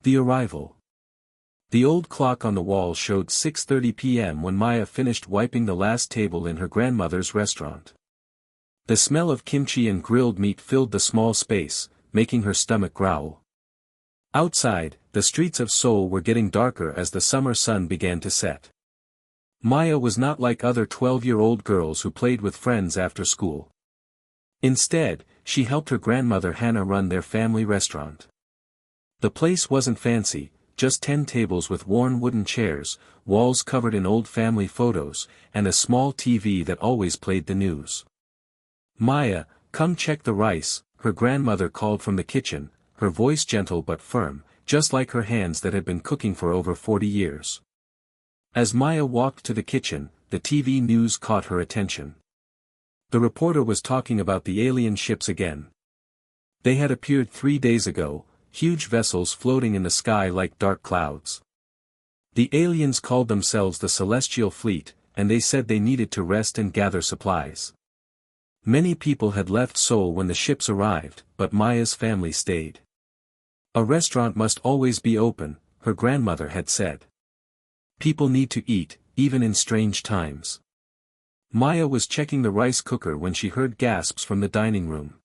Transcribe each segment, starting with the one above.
The arrival. The old clock on the wall showed 6:30 p.m. when Maya finished wiping the last table in her grandmother's restaurant. The smell of kimchi and grilled meat filled the small space, making her stomach growl. Outside, the streets of Seoul were getting darker as the summer sun began to set. Maya was not like other 12-year-old girls who played with friends after school. Instead, she helped her grandmother Hannah run their family restaurant. The place wasn't fancy, just 10 tables with worn wooden chairs, walls covered in old family photos, and a small TV that always played the news. "Maya, come check the rice," her grandmother called from the kitchen, her voice gentle but firm, just like her hands that had been cooking for over 40 years. As Maya walked to the kitchen, the TV news caught her attention. The reporter was talking about the alien ships again. They had appeared 3 days ago, huge vessels floating in the sky like dark clouds. The aliens called themselves the Celestial Fleet, and they said they needed to rest and gather supplies. Many people had left Seoul when the ships arrived, but Maya's family stayed. "A restaurant must always be open," her grandmother had said. "People need to eat, even in strange times." Maya was checking the rice cooker when she heard gasps from the dining room.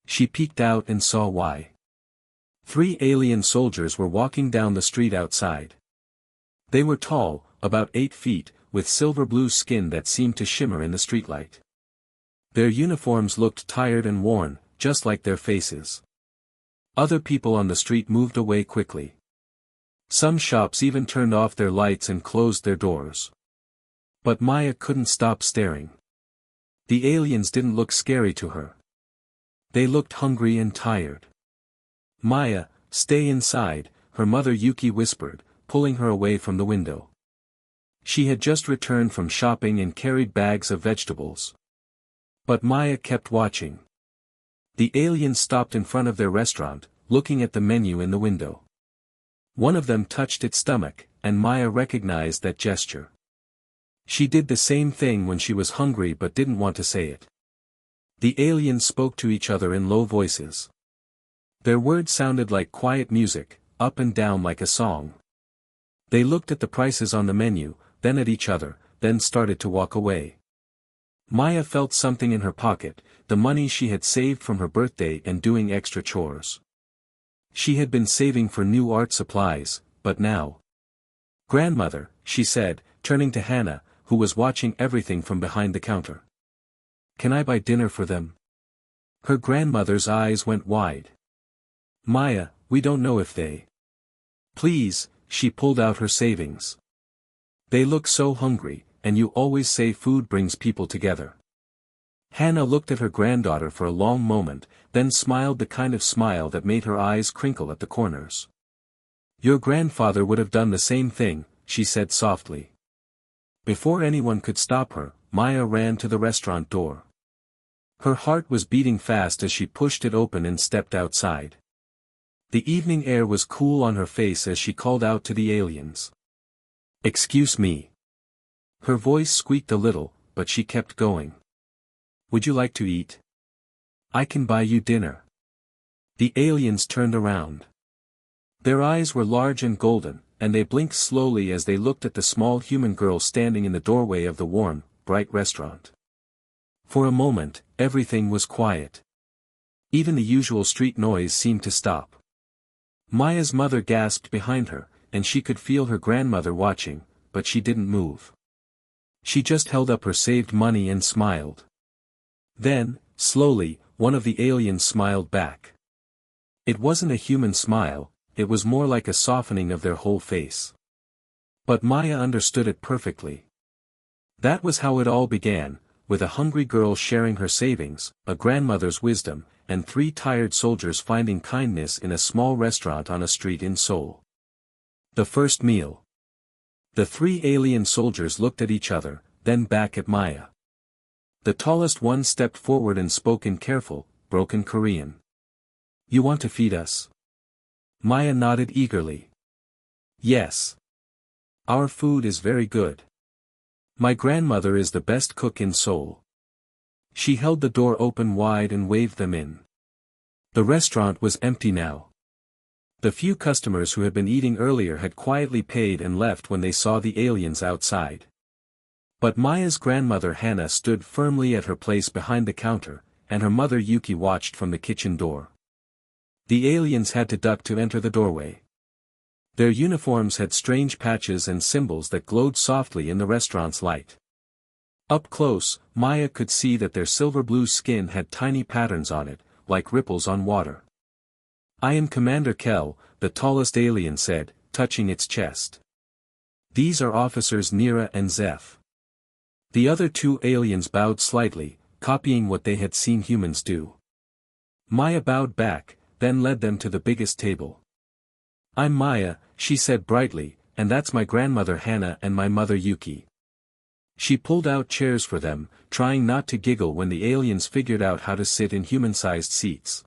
She peeked out and saw why. 3 alien soldiers were walking down the street outside. They were tall, about 8 feet, with silver-blue skin that seemed to shimmer in the streetlight. Their uniforms looked tired and worn, just like their faces. Other people on the street moved away quickly. Some shops even turned off their lights and closed their doors. But Maya couldn't stop staring. The aliens didn't look scary to her. They looked hungry and tired. "Maya, stay inside," her mother Yuki whispered, pulling her away from the window. She had just returned from shopping and carried bags of vegetables. But Maya kept watching. The aliens stopped in front of their restaurant, looking at the menu in the window. One of them touched its stomach, and Maya recognized that gesture. She did the same thing when she was hungry but didn't want to say it. The aliens spoke to each other in low voices. Their words sounded like quiet music, up and down like a song. They looked at the prices on the menu, then at each other, then started to walk away. Maya felt something in her pocket, the money she had saved from her birthday and doing extra chores. She had been saving for new art supplies, but now. "Grandmother," she said, turning to Hannah, who was watching everything from behind the counter. "Can I buy dinner for them?" Her grandmother's eyes went wide. "Maya, we don't know if they." "Please," she pulled out her savings. "They look so hungry, and you always say food brings people together." Hannah looked at her granddaughter for a long moment, then smiled the kind of smile that made her eyes crinkle at the corners. "Your grandfather would have done the same thing," she said softly. Before anyone could stop her, Maya ran to the restaurant door. Her heart was beating fast as she pushed it open and stepped outside. The evening air was cool on her face as she called out to the aliens. "Excuse me." Her voice squeaked a little, but she kept going. "Would you like to eat? I can buy you dinner." The aliens turned around. Their eyes were large and golden, and they blinked slowly as they looked at the small human girl standing in the doorway of the warm, bright restaurant. For a moment, everything was quiet. Even the usual street noise seemed to stop. Maya's mother gasped behind her, and she could feel her grandmother watching, but she didn't move. She just held up her saved money and smiled. Then, slowly, one of the aliens smiled back. It wasn't a human smile, it was more like a softening of their whole face. But Maya understood it perfectly. That was how it all began, with a hungry girl sharing her savings, a grandmother's wisdom, and 3 tired soldiers finding kindness in a small restaurant on a street in Seoul. The first meal. The 3 alien soldiers looked at each other, then back at Maya. The tallest one stepped forward and spoke in careful, broken Korean. "You want to feed us?" Maya nodded eagerly. "Yes. Our food is very good. My grandmother is the best cook in Seoul." She held the door open wide and waved them in. The restaurant was empty now. The few customers who had been eating earlier had quietly paid and left when they saw the aliens outside. But Maya's grandmother Hannah stood firmly at her place behind the counter, and her mother Yuki watched from the kitchen door. The aliens had to duck to enter the doorway. Their uniforms had strange patches and symbols that glowed softly in the restaurant's light. Up close, Maya could see that their silver-blue skin had tiny patterns on it, like ripples on water. "I am Commander Kell," the tallest alien said, touching its chest. "These are Officers Nira and Zeph." The other two aliens bowed slightly, copying what they had seen humans do. Maya bowed back, then led them to the biggest table. "I'm Maya," she said brightly, "and that's my grandmother Hannah and my mother Yuki." She pulled out chairs for them, trying not to giggle when the aliens figured out how to sit in human-sized seats.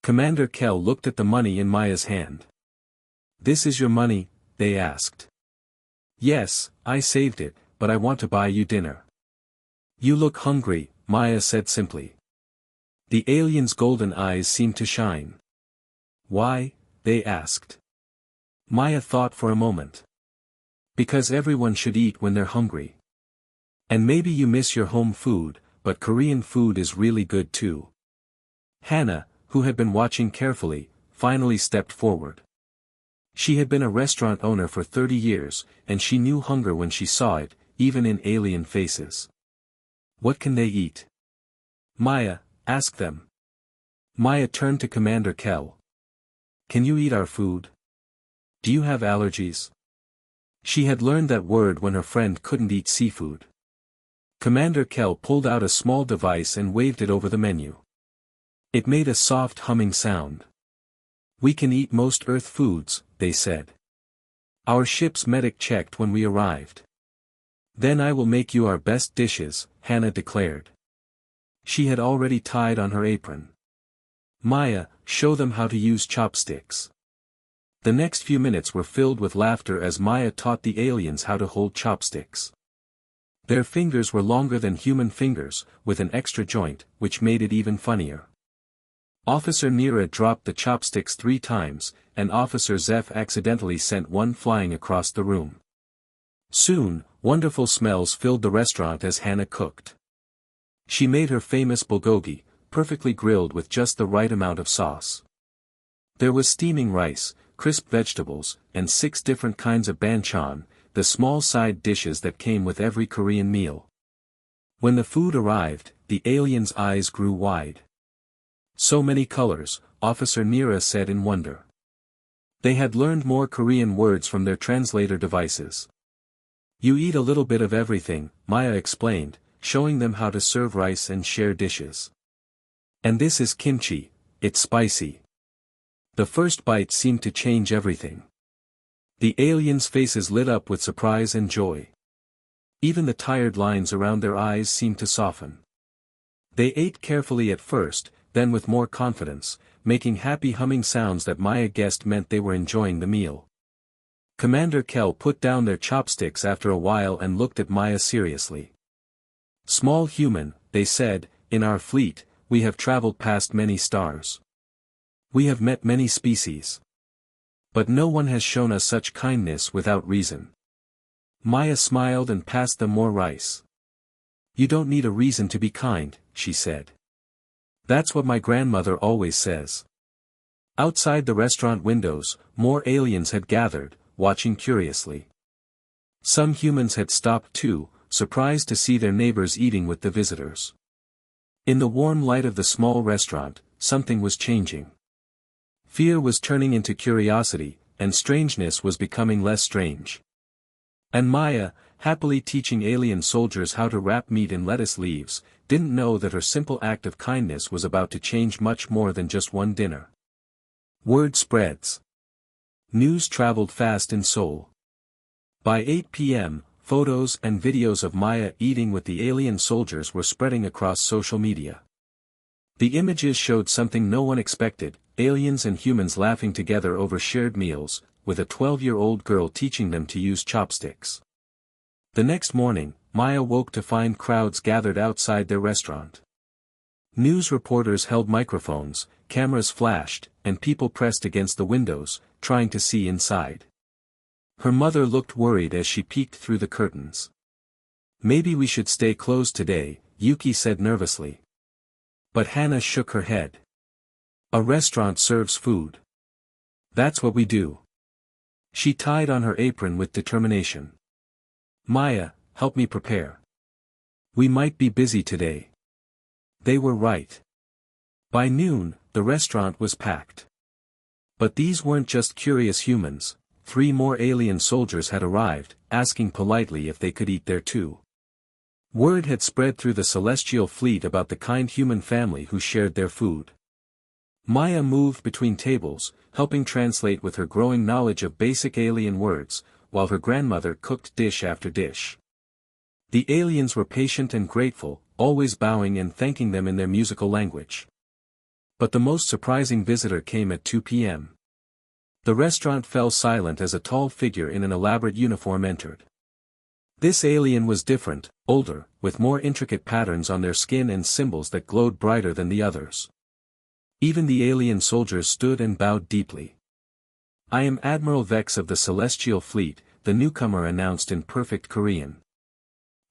Commander Kell looked at the money in Maya's hand. "This is your money?" they asked. "Yes, I saved it, but I want to buy you dinner." "You look hungry," Maya said simply. The aliens' golden eyes seemed to shine. "Why?" they asked. Maya thought for a moment. "Because everyone should eat when they're hungry. And maybe you miss your home food, but Korean food is really good too." Hannah, who had been watching carefully, finally stepped forward. She had been a restaurant owner for 30 years, and she knew hunger when she saw it, even in alien faces. "What can they eat?" "Maya, ask them." Maya turned to Commander Kell. "Can you eat our food? Do you have allergies?" She had learned that word when her friend couldn't eat seafood. Commander Kell pulled out a small device and waved it over the menu. It made a soft humming sound. "We can eat most Earth foods," they said. "Our ship's medic checked when we arrived." "Then I will make you our best dishes," Hannah declared. She had already tied on her apron. "Maya, show them how to use chopsticks." The next few minutes were filled with laughter as Maya taught the aliens how to hold chopsticks. Their fingers were longer than human fingers, with an extra joint, which made it even funnier. Officer Nira dropped the chopsticks 3 times, and Officer Zeph accidentally sent one flying across the room. Soon, wonderful smells filled the restaurant as Hannah cooked. She made her famous bulgogi, perfectly grilled with just the right amount of sauce. There was steaming rice, crisp vegetables, and 6 different kinds of banchan, the small side dishes that came with every Korean meal. When the food arrived, the aliens' eyes grew wide. "So many colors," Officer Nira said in wonder. They had learned more Korean words from their translator devices. "You eat a little bit of everything," Maya explained, showing them how to serve rice and share dishes. "And this is kimchi, it's spicy." The first bite seemed to change everything. The aliens' faces lit up with surprise and joy. Even the tired lines around their eyes seemed to soften. They ate carefully at first, then with more confidence, making happy humming sounds that Maya guessed meant they were enjoying the meal. Commander Kell put down their chopsticks after a while and looked at Maya seriously. "Small human," they said, "in our fleet, we have traveled past many stars. We have met many species. But no one has shown us such kindness without reason." Maya smiled and passed them more rice. "You don't need a reason to be kind," she said. "That's what my grandmother always says." Outside the restaurant windows, more aliens had gathered, watching curiously. Some humans had stopped too, surprised to see their neighbors eating with the visitors. In the warm light of the small restaurant, something was changing. Fear was turning into curiosity, and strangeness was becoming less strange. And Maya, happily teaching alien soldiers how to wrap meat in lettuce leaves, didn't know that her simple act of kindness was about to change much more than just one dinner. Word spreads. News traveled fast in Seoul. By 8 p.m., photos and videos of Maya eating with the alien soldiers were spreading across social media. The images showed something no one expected: aliens and humans laughing together over shared meals, with a 12-year-old girl teaching them to use chopsticks. The next morning, Maya woke to find crowds gathered outside their restaurant. News reporters held microphones, cameras flashed, and people pressed against the windows, trying to see inside. Her mother looked worried as she peeked through the curtains. "Maybe we should stay closed today," Yuki said nervously. But Hana shook her head. "A restaurant serves food. That's what we do." She tied on her apron with determination. "Maya, help me prepare. We might be busy today." They were right. By noon, the restaurant was packed. But these weren't just curious humans. 3 more alien soldiers had arrived, asking politely if they could eat there too. Word had spread through the celestial fleet about the kind human family who shared their food. Maya moved between tables, helping translate with her growing knowledge of basic alien words, while her grandmother cooked dish after dish. The aliens were patient and grateful, always bowing and thanking them in their musical language. But the most surprising visitor came at 2 p.m. The restaurant fell silent as a tall figure in an elaborate uniform entered. This alien was different, older, with more intricate patterns on their skin and symbols that glowed brighter than the others. Even the alien soldiers stood and bowed deeply. "I am Admiral Vex of the Celestial Fleet," the newcomer announced in perfect Korean.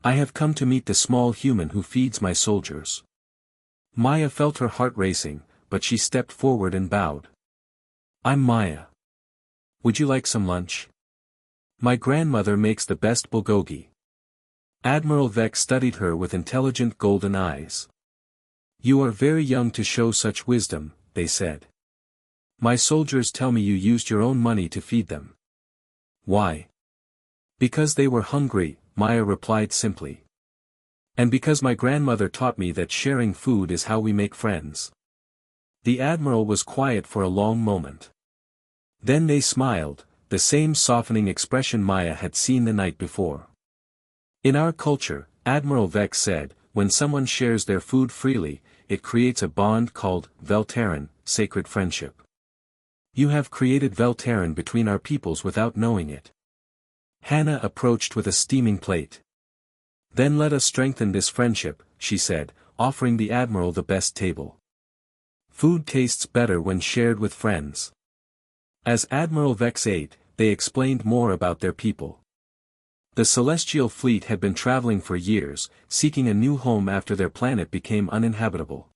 "I have come to meet the small human who feeds my soldiers." Maya felt her heart racing, but she stepped forward and bowed. "I'm Maya. Would you like some lunch? My grandmother makes the best bulgogi." Admiral Vex studied her with intelligent golden eyes. "You are very young to show such wisdom," they said. "My soldiers tell me you used your own money to feed them." "Why?" "Because they were hungry," Maya replied simply. "And because my grandmother taught me that sharing food is how we make friends." The admiral was quiet for a long moment. Then they smiled, the same softening expression Maya had seen the night before. "In our culture," Admiral Vex said, "when someone shares their food freely, it creates a bond called Veltaren, sacred friendship. You have created Veltaren between our peoples without knowing it." Hana approached with a steaming plate. "Then let us strengthen this friendship," she said, offering the admiral the best table. Food tastes better when shared with friends. As Admiral Vex ate, they explained more about their people. The Celestial Fleet had been traveling for years, seeking a new home after their planet became uninhabitable.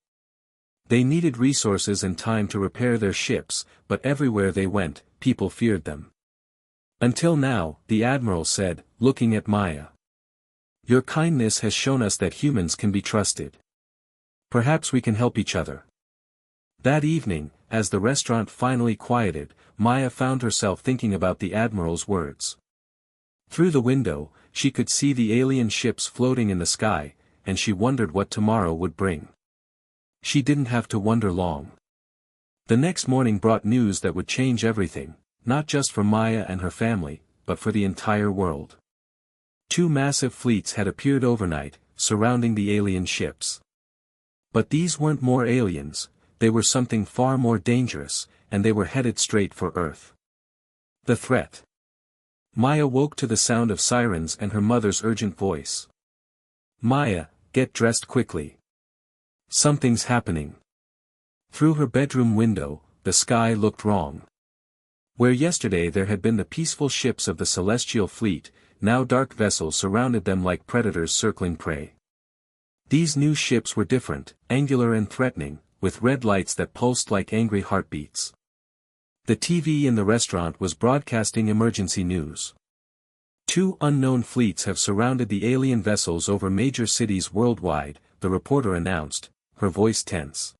They needed resources and time to repair their ships, but everywhere they went, people feared them. "Until now," the Admiral said, looking at Maya. "Your kindness has shown us that humans can be trusted. Perhaps we can help each other." That evening, as the restaurant finally quieted, Maya found herself thinking about the Admiral's words. Through the window, she could see the alien ships floating in the sky, and she wondered what tomorrow would bring. She didn't have to wonder long. The next morning brought news that would change everything, not just for Maya and her family, but for the entire world. 2 massive fleets had appeared overnight, surrounding the alien ships. But these weren't more aliens, they were something far more dangerous, and they were headed straight for Earth. The threat. Maya woke to the sound of sirens and her mother's urgent voice. "Maya, get dressed quickly. Something's happening." Through her bedroom window, the sky looked wrong. Where yesterday there had been the peaceful ships of the Celestial Fleet, now dark vessels surrounded them like predators circling prey. These new ships were different, angular and threatening, with red lights that pulsed like angry heartbeats. The TV in the restaurant was broadcasting emergency news. 2 unknown fleets have surrounded the alien vessels over major cities worldwide, the reporter announced, her voice tense.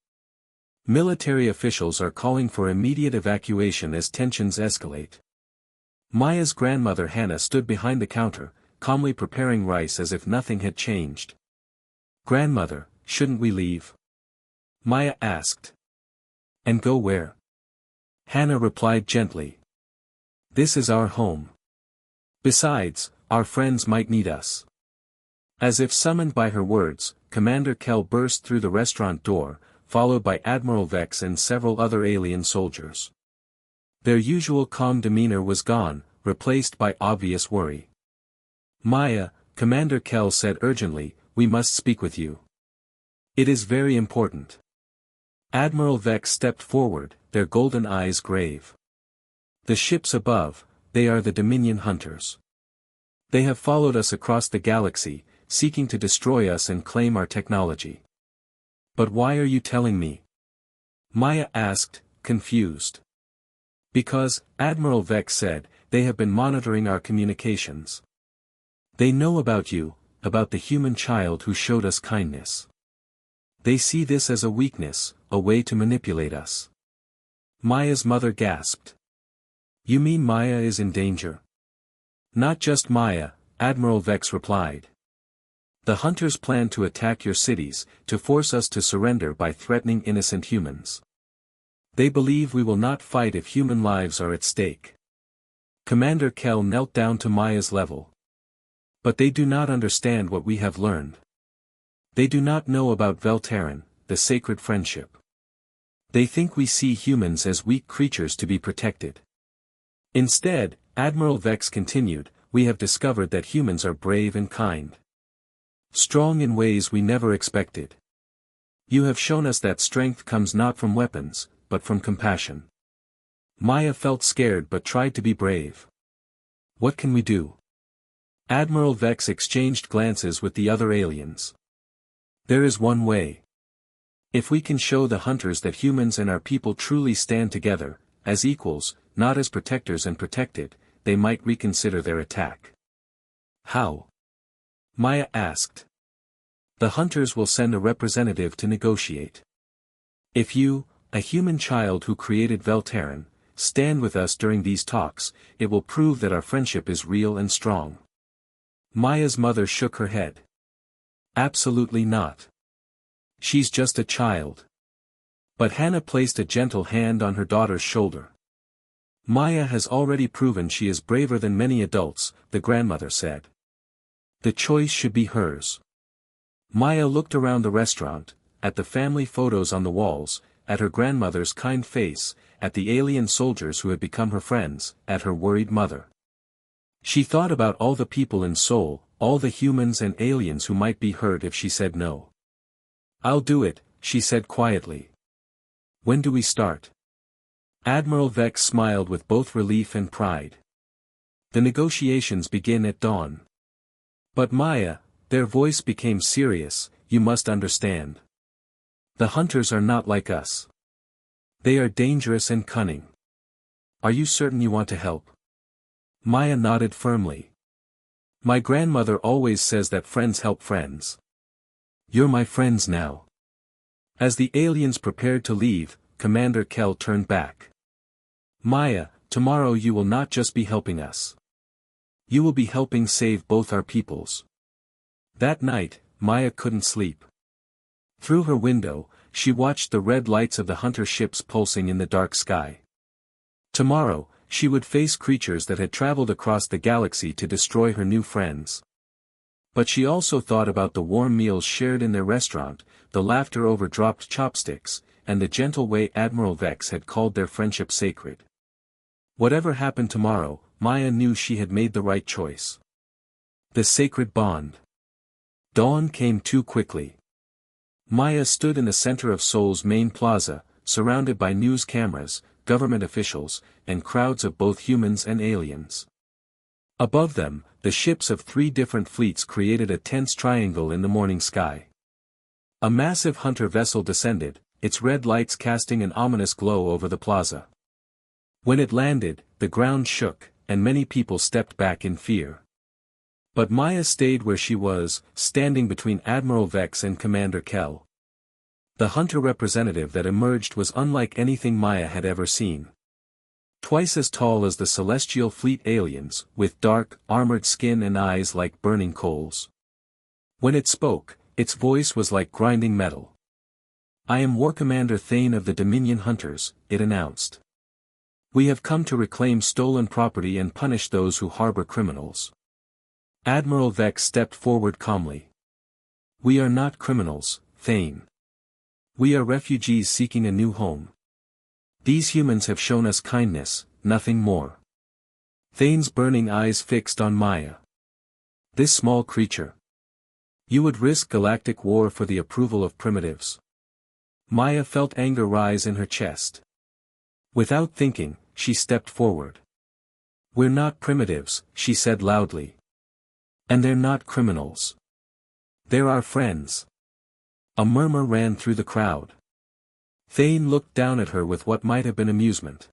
Military officials are calling for immediate evacuation as tensions escalate. Maya's grandmother Hannah stood behind the counter, calmly preparing rice as if nothing had changed. "Grandmother, shouldn't we leave?" Maya asked. "And go where?" Hannah replied gently. "This is our home. Besides, our friends might need us." As if summoned by her words, Commander Kell burst through the restaurant door, followed by Admiral Vex and several other alien soldiers. Their usual calm demeanor was gone, replaced by obvious worry. "Maya," Commander Kell said urgently, "we must speak with you." It is very important. Admiral Vex stepped forward, their golden eyes grave. The ships above, they are the Dominion hunters. They have followed us across the galaxy, seeking to destroy us and claim our technology. But why are you telling me? Maya asked, confused. Because, Admiral Vex said, they have been monitoring our communications. They know about you, about the human child who showed us kindness. They see this as a weakness, a way to manipulate us. Maya's mother gasped. You mean Maya is in danger? Not just Maya, Admiral Vex replied. The hunters plan to attack your cities, to force us to surrender by threatening innocent humans. They believe we will not fight if human lives are at stake. Commander Kell knelt down to Maya's level. But they do not understand what we have learned. They do not know about Velterran, the sacred friendship. They think we see humans as weak creatures to be protected. Instead, Admiral Vex continued, we have discovered that humans are brave and kind. Strong in ways we never expected. You have shown us that strength comes not from weapons, but from compassion. Maya felt scared but tried to be brave. What can we do? Admiral Vex exchanged glances with the other aliens. There is one way. If we can show the hunters that humans and our people truly stand together, as equals, not as protectors and protected, they might reconsider their attack. How? Maya asked. The hunters will send a representative to negotiate. If you, a human child who created Velterran, stand with us during these talks, it will prove that our friendship is real and strong. Maya's mother shook her head. Absolutely not. She's just a child. But Hannah placed a gentle hand on her daughter's shoulder. Maya has already proven she is braver than many adults, the grandmother said. The choice should be hers. Maya looked around the restaurant, at the family photos on the walls, at her grandmother's kind face, at the alien soldiers who had become her friends, at her worried mother. She thought about all the people in Seoul, all the humans and aliens who might be hurt if she said no. I'll do it, she said quietly. When do we start? Admiral Vex smiled with both relief and pride. The negotiations begin at dawn. But Maya, their voice became serious, you must understand. The hunters are not like us. They are dangerous and cunning. Are you certain you want to help? Maya nodded firmly. My grandmother always says that friends help friends. You're my friends now. As the aliens prepared to leave, Commander Kell turned back. Maya, tomorrow you will not just be helping us. You will be helping save both our peoples. That night, Maya couldn't sleep. Through her window, she watched the red lights of the hunter ships pulsing in the dark sky. Tomorrow, she would face creatures that had traveled across the galaxy to destroy her new friends. But she also thought about the warm meals shared in their restaurant, the laughter over dropped chopsticks, and the gentle way Admiral Vex had called their friendship sacred. Whatever happened tomorrow, Maya knew she had made the right choice. The sacred bond. Dawn came too quickly. Maya stood in the center of Seoul's main plaza, surrounded by news cameras, government officials, and crowds of both humans and aliens. Above them, the ships of 3 different fleets created a tense triangle in the morning sky. A massive hunter vessel descended, its red lights casting an ominous glow over the plaza. When it landed, the ground shook, and many people stepped back in fear. But Maya stayed where she was, standing between Admiral Vex and Commander Kell. The hunter representative that emerged was unlike anything Maya had ever seen. Twice as tall as the celestial fleet aliens, with dark, armored skin and eyes like burning coals. When it spoke, its voice was like grinding metal. I am War Commander Thane of the Dominion Hunters, it announced. We have come to reclaim stolen property and punish those who harbor criminals. Admiral Vex stepped forward calmly. We are not criminals, Thane. We are refugees seeking a new home. These humans have shown us kindness, nothing more. Thane's burning eyes fixed on Maya. This small creature. You would risk galactic war for the approval of primitives. Maya felt anger rise in her chest. Without thinking, she stepped forward. We're not primitives, she said loudly. And they're not criminals. They're our friends. A murmur ran through the crowd. Thane looked down at her with what might have been amusement.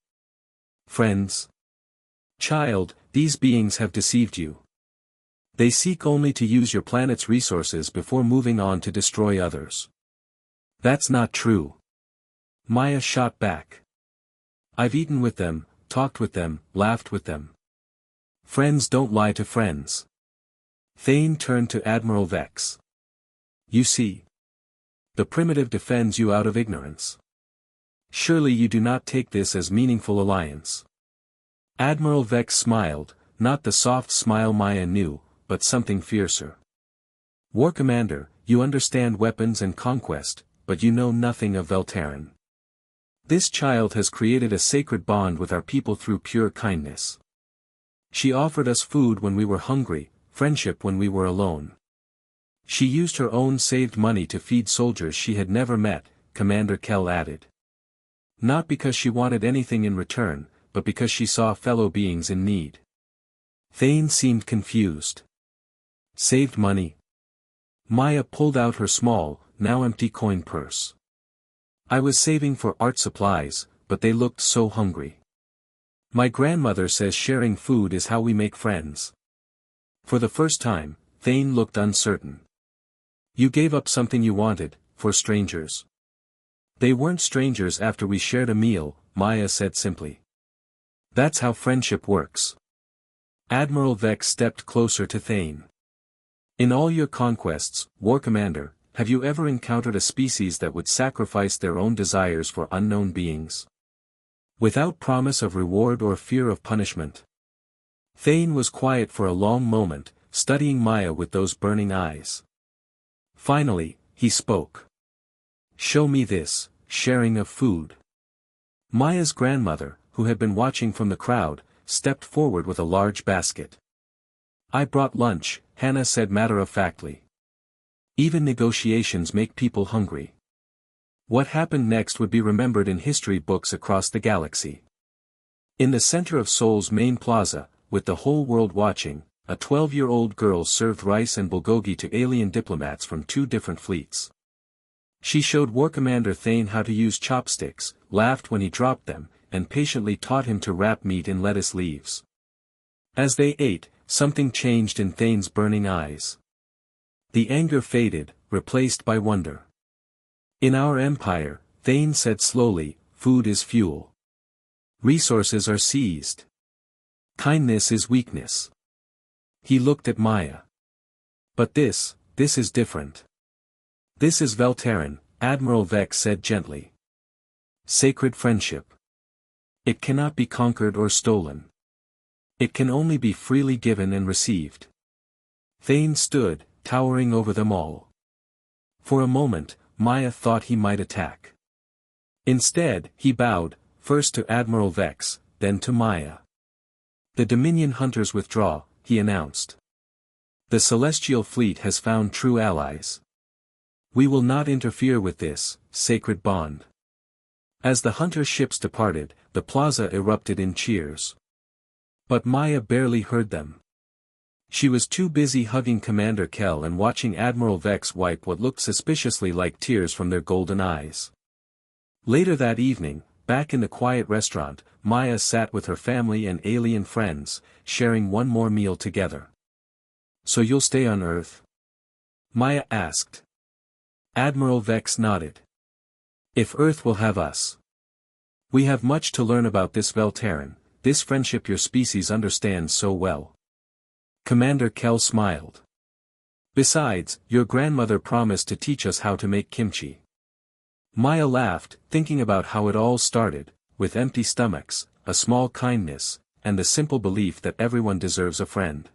Friends? Child, these beings have deceived you. They seek only to use your planet's resources before moving on to destroy others. That's not true. Maya shot back. I've eaten with them, talked with them, laughed with them. Friends don't lie to friends. Thane turned to Admiral Vex. You see. The primitive defends you out of ignorance. Surely you do not take this as meaningful alliance. Admiral Vex smiled, not the soft smile Maya knew, but something fiercer. War Commander, you understand weapons and conquest, but you know nothing of Veltaren. This child has created a sacred bond with our people through pure kindness. She offered us food when we were hungry, friendship when we were alone. She used her own saved money to feed soldiers she had never met, Commander Kell added. Not because she wanted anything in return, but because she saw fellow beings in need. Thane seemed confused. Saved money? Maya pulled out her small, now empty coin purse. I was saving for art supplies, but they looked so hungry. My grandmother says sharing food is how we make friends. For the first time, Thane looked uncertain. You gave up something you wanted, for strangers. They weren't strangers after we shared a meal, Maya said simply. That's how friendship works. Admiral Vex stepped closer to Thane. In all your conquests, War Commander, have you ever encountered a species that would sacrifice their own desires for unknown beings? Without promise of reward or fear of punishment? Thane was quiet for a long moment, studying Maya with those burning eyes. Finally, he spoke. Show me this, sharing of food. Maya's grandmother, who had been watching from the crowd, stepped forward with a large basket. I brought lunch, Hannah said matter-of-factly. Even negotiations make people hungry. What happened next would be remembered in history books across the galaxy. In the center of Seoul's main plaza, with the whole world watching, a 12-year-old girl served rice and bulgogi to alien diplomats from 2 different fleets. She showed War Commander Thane how to use chopsticks, laughed when he dropped them, and patiently taught him to wrap meat in lettuce leaves. As they ate, something changed in Thane's burning eyes. The anger faded, replaced by wonder. In our empire, Thane said slowly, food is fuel. Resources are seized. Kindness is weakness. He looked at Maya. But this is different. This is Veltaren, Admiral Vex said gently. Sacred friendship. It cannot be conquered or stolen. It can only be freely given and received. Thane stood, towering over them all. For a moment, Maya thought he might attack. Instead, he bowed, first to Admiral Vex, then to Maya. The Dominion hunters withdraw, he announced. The Celestial Fleet has found true allies. We will not interfere with this sacred bond. As the hunter ships departed, the plaza erupted in cheers. But Maya barely heard them. She was too busy hugging Commander Kell and watching Admiral Vex wipe what looked suspiciously like tears from their golden eyes. Later that evening, back in the quiet restaurant, Maya sat with her family and alien friends, sharing one more meal together. So you'll stay on Earth? Maya asked. Admiral Vex nodded. If Earth will have us. We have much to learn about this Veltaren, this friendship your species understands so well. Commander Kell smiled. Besides, your grandmother promised to teach us how to make kimchi. Maya laughed, thinking about how it all started, with empty stomachs, a small kindness, and the simple belief that everyone deserves a friend.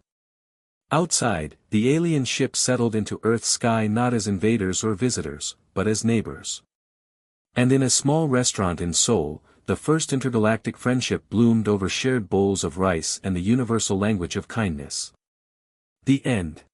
Outside, the alien ship settled into Earth's sky not as invaders or visitors, but as neighbors. And in a small restaurant in Seoul, the first intergalactic friendship bloomed over shared bowls of rice and the universal language of kindness. The end.